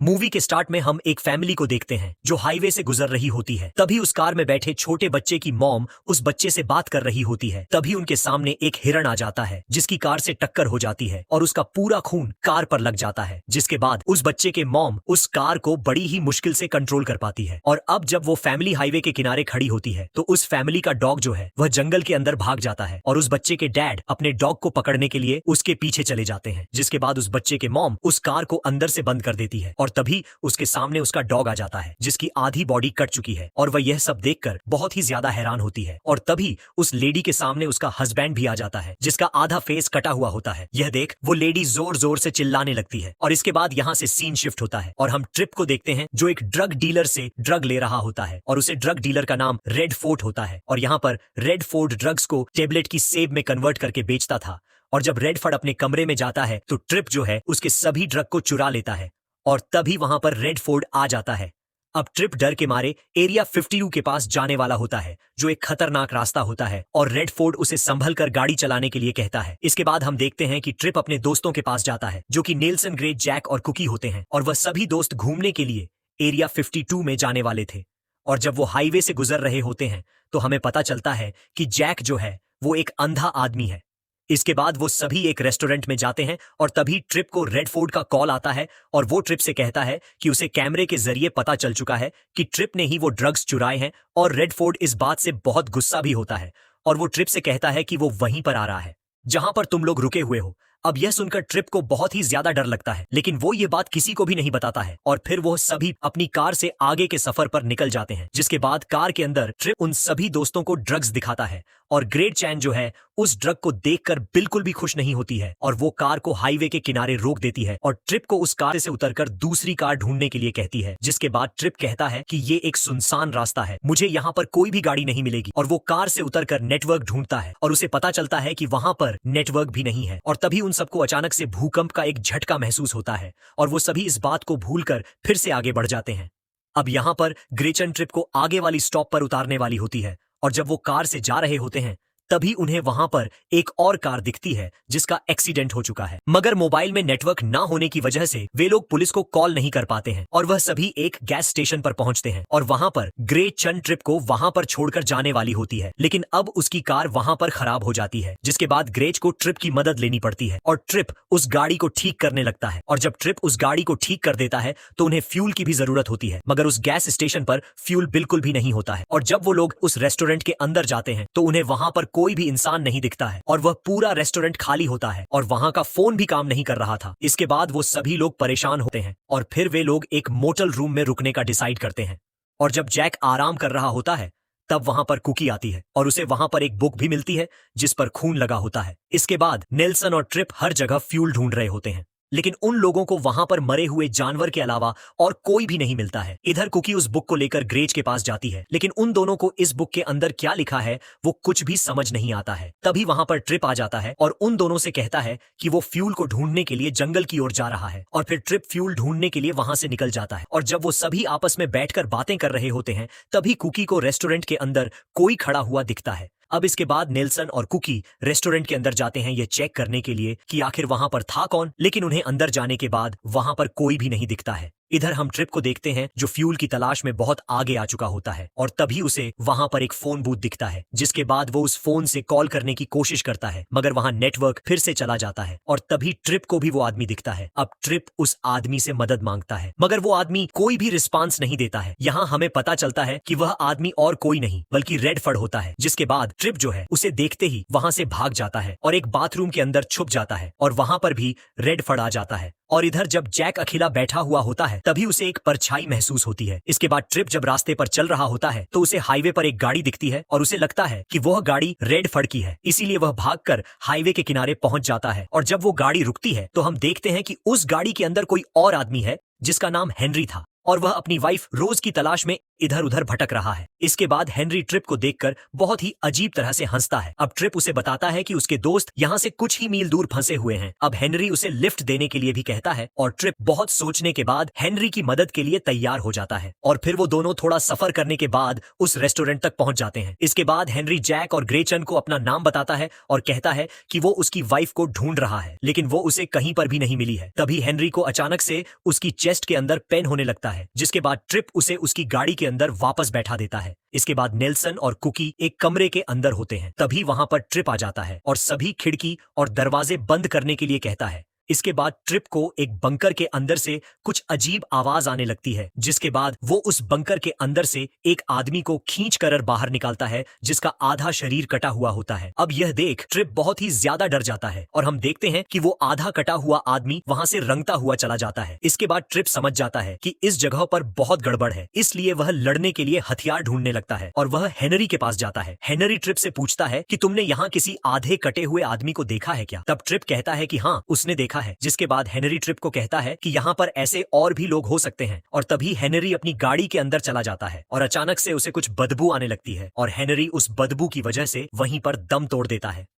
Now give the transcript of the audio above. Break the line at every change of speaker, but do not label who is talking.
Movie के start में हम एक फैमिली को देखते हैं जो हाईवे से गुजर रही होती है। तभी उस कार में बैठे छोटे बच्चे की मॉम उस बच्चे से बात कर रही होती है। तभी उनके सामने एक हिरण आ जाता है जिसकी कार से टक्कर हो जाती है और उसका पूरा खून कार पर लग जाता है। जिसके बाद उस बच्चे के मॉम उस कार को बड़ी ही मुश्किल से कंट्रोल कर पाती है। और अब जब वो फैमिली हाईवे के किनारे खड़ी होती है तो उस फैमिली का डॉग जो है वह जंगल के अंदर भाग जाता है और उस बच्चे के डैड अपने डॉग को पकड़ने के लिए उसके पीछे चले जाते हैं। जिसके बाद उस बच्चे के मॉम उस कार को अंदर से बंद कर देती है और तभी उसके सामने उसका डॉग आ जाता है जिसकी आधी बॉडी कट चुकी है और वह यह सब देखकर बहुत ही ज्यादा हैरान होती है। और तभी उस लेडी के सामने उसका हस्बैंड भी आ जाता है जिसका आधा फेस कटा हुआ होता है। यह देख वो लेडी जोर जोर से चिल्लाने लगती है और इसके बाद यहाँ से सीन शिफ्ट होता है और हम ट्रिप को देखते हैं जो एक ड्रग डीलर से ड्रग ले रहा होता है और उसे ड्रग डीलर का नाम रेड फोर्ट होता है। और यहाँ पर रेड फोर्ट ड्रग्स को टेबलेट की सेब में कन्वर्ट करके बेचता था। और जब रेडफोर्ड अपने कमरे में जाता है तो ट्रिप जो है उसके सभी ड्रग को चुरा लेता है और तभी वहां पर रेडफोर्ड आ जाता है। अब ट्रिप डर के मारे एरिया 52 के पास जाने वाला होता है जो एक खतरनाक रास्ता होता है और रेडफोर्ड उसे संभल कर गाड़ी चलाने के लिए कहता है। इसके बाद हम देखते हैं कि ट्रिप अपने दोस्तों के पास जाता है जो कि नेल्सन, ग्रे, जैक और कुकी होते हैं और वह सभी दोस्त घूमने के लिए एरिया 52 में जाने वाले थे। और जब वो हाईवे से गुजर रहे होते हैं तो हमें पता चलता है कि जैक जो है वो एक अंधा आदमी है। इसके बाद वो सभी एक रेस्टोरेंट में जाते हैं और तभी ट्रिप को रेडफोर्ड का कॉल आता है और वो ट्रिप से कहता है कि उसे कैमरे के जरिए पता चल चुका है कि ट्रिप ने ही वो ड्रग्स चुराए हैं। और रेडफोर्ड इस बात से बहुत गुस्सा भी होता है और वो ट्रिप से कहता है कि वो वहीं पर आ रहा है जहां पर तुम लोग रुके हुए हो। अब यह सुनकर ट्रिप को बहुत ही ज्यादा डर लगता है लेकिन वो ये बात किसी को भी नहीं बताता है और फिर वो सभी अपनी कार से आगे के सफर पर निकल जाते हैं। जिसके बाद कार के अंदर ट्रिप उन सभी दोस्तों को ड्रग्स दिखाता है और ग्रेट चैन जो है उस ड्रग को देखकर बिल्कुल भी खुश नहीं होती है और वो कार को हाईवे के किनारे रोक देती है और ट्रिप को उस कार से उतरकर दूसरी कार ढूंढने के लिए कहती है। जिसके बाद ट्रिप कहता है कि ये एक सुनसान रास्ता है, मुझे यहाँ पर कोई भी गाड़ी नहीं मिलेगी। और वो कार से उतरकर नेटवर्क ढूंढता है और उसे पता चलता है कि वहां पर नेटवर्क भी नहीं है। और तभी उन सबको अचानक से भूकंप का एक झटका महसूस होता है और वो सभी इस बात को भूलकर फिर से आगे बढ़ जाते हैं। अब यहाँ पर ग्रेचन ट्रिप को आगे वाली स्टॉप पर उतारने वाली होती है और जब वो कार से जा रहे होते हैं तभी उन्हें वहां पर एक और कार दिखती है जिसका एक्सीडेंट हो चुका है। मगर मोबाइल में नेटवर्क ना होने की वजह से वे लोग पुलिस को कॉल नहीं कर पाते हैं और वह सभी एक गैस स्टेशन पर पहुंचते हैं और वहां पर ग्रे चन ट्रिप को वहां पर छोड़कर जाने वाली होती है लेकिन अब उसकी कार वहां पर खराब हो जाती है। जिसके बाद ग्रेच को ट्रिप की मदद लेनी पड़ती है और ट्रिप उस गाड़ी को ठीक करने लगता है और जब ट्रिप उस गाड़ी को ठीक कर देता है तो उन्हें फ्यूल की भी जरूरत होती है मगर उस गैस स्टेशन पर फ्यूल बिल्कुल भी नहीं होता है। और जब वो लोग उस रेस्टोरेंट के अंदर जाते हैं तो उन्हें वहां पर कोई भी इंसान नहीं दिखता है और वह पूरा रेस्टोरेंट खाली होता है और वहां का फोन भी काम नहीं कर रहा था। इसके बाद वो सभी लोग परेशान होते हैं और फिर वे लोग एक मोटल रूम में रुकने का डिसाइड करते हैं। और जब जैक आराम कर रहा होता है तब वहां पर कुकी आती है और उसे वहां पर एक बुक भी मिलती है जिस पर खून लगा होता है। इसके बाद नेल्सन और ट्रिप हर जगह फ्यूल ढूंढ रहे होते हैं लेकिन उन लोगों को वहां पर मरे हुए जानवर के अलावा और कोई भी नहीं मिलता है। इधर कुकी उस बुक को लेकर ग्रेज के पास जाती है लेकिन उन दोनों को इस बुक के अंदर क्या लिखा है वो कुछ भी समझ नहीं आता है। तभी वहां पर ट्रिप आ जाता है और उन दोनों से कहता है कि वो फ्यूल को ढूंढने के लिए जंगल की ओर जा रहा है और फिर ट्रिप फ्यूल ढूंढने के लिए वहां से निकल जाता है। और जब वो सभी आपस में बैठकर बातें कर रहे होते हैं तभी कुकी को रेस्टोरेंट के अंदर कोई खड़ा हुआ दिखता है। अब इसके बाद नेल्सन और कुकी रेस्टोरेंट के अंदर जाते हैं ये चेक करने के लिए कि आखिर वहां पर था कौन, लेकिन उन्हें अंदर जाने के बाद वहां पर कोई भी नहीं दिखता है। इधर हम ट्रिप को देखते हैं जो फ्यूल की तलाश में बहुत आगे आ चुका होता है और तभी उसे वहां पर एक फोन बूथ दिखता है। जिसके बाद वो उस फोन से कॉल करने की कोशिश करता है मगर वहां नेटवर्क फिर से चला जाता है और तभी ट्रिप को भी वो आदमी दिखता है। अब ट्रिप उस आदमी से मदद मांगता है मगर वो आदमी कोई भी रिस्पांस नहीं देता है। यहाँ हमें पता चलता है कि वह आदमी और कोई नहीं बल्कि रेडफोर्ड होता है। जिसके बाद ट्रिप जो है उसे देखते ही वहां से भाग जाता है और एक बाथरूम के अंदर छुप जाता है और वहां पर भी रेडफोर्ड आ जाता है। और इधर जब जैक अकेला बैठा हुआ होता है तभी उसे एक परछाई महसूस होती है। इसके बाद ट्रिप जब रास्ते पर चल रहा होता है तो उसे हाईवे पर एक गाड़ी दिखती है और उसे लगता है कि वह गाड़ी रेडफोर्ड की है, इसीलिए वह भागकर हाईवे के किनारे पहुंच जाता है। और जब वो गाड़ी रुकती है तो हम देखते हैं कि उस गाड़ी के अंदर कोई और आदमी है जिसका नाम हेनरी था। और वह अपनी वाइफ रोज की तलाश में इधर उधर भटक रहा है। इसके बाद हेनरी ट्रिप को देखकर बहुत ही अजीब तरह से हंसता है। अब ट्रिप उसे बताता है कि उसके दोस्त यहाँ से कुछ ही मील दूर फंसे हुए हैं। अब हेनरी उसे लिफ्ट देने के लिए भी कहता है और ट्रिप बहुत सोचने के बाद हेनरी की मदद के लिए तैयार हो जाता है और फिर वो दोनों थोड़ा सफर करने के बाद उस रेस्टोरेंट तक पहुंच जाते हैं। इसके बाद हेनरी जैक और ग्रेचन को अपना नाम बताता है और कहता है कि वो उसकी वाइफ को ढूंढ रहा है, लेकिन वो उसे कहीं पर भी नहीं मिली है। तभी हेनरी को अचानक से उसकी चेस्ट के अंदर पेन होने लगता है, जिसके बाद ट्रिप उसे उसकी गाड़ी के अंदर वापस बैठा देता है। इसके बाद नेल्सन और कुकी एक कमरे के अंदर होते हैं। तभी वहां पर ट्रिप आ जाता है और सभी खिड़की और दरवाजे बंद करने के लिए कहता है। इसके बाद ट्रिप को एक बंकर के अंदर से कुछ अजीब आवाज आने लगती है, जिसके बाद वो उस बंकर के अंदर से एक आदमी को खींच कर बाहर निकालता है, जिसका आधा शरीर कटा हुआ होता है। अब यह देख ट्रिप बहुत ही ज्यादा डर जाता है और हम देखते हैं कि वो आधा कटा हुआ आदमी वहां से रंगता हुआ चला जाता है। इसके बाद ट्रिप समझ जाता है कि इस जगह पर बहुत गड़बड़ है, इसलिए वह लड़ने के लिए हथियार ढूंढने लगता है और वह हेनरी के पास जाता है। हेनरी ट्रिप से पूछता है कि तुमने यहाँ किसी आधे कटे हुए आदमी को देखा है क्या? तब ट्रिप कहता है कि हाँ, उसने देखा है। जिसके बाद हेनरी ट्रिप को कहता है कि यहाँ पर ऐसे और भी लोग हो सकते हैं और तभी हेनरी अपनी गाड़ी के अंदर चला जाता है और अचानक से उसे कुछ बदबू आने लगती है और हेनरी उस बदबू की वजह से वहीं पर दम तोड़ देता है।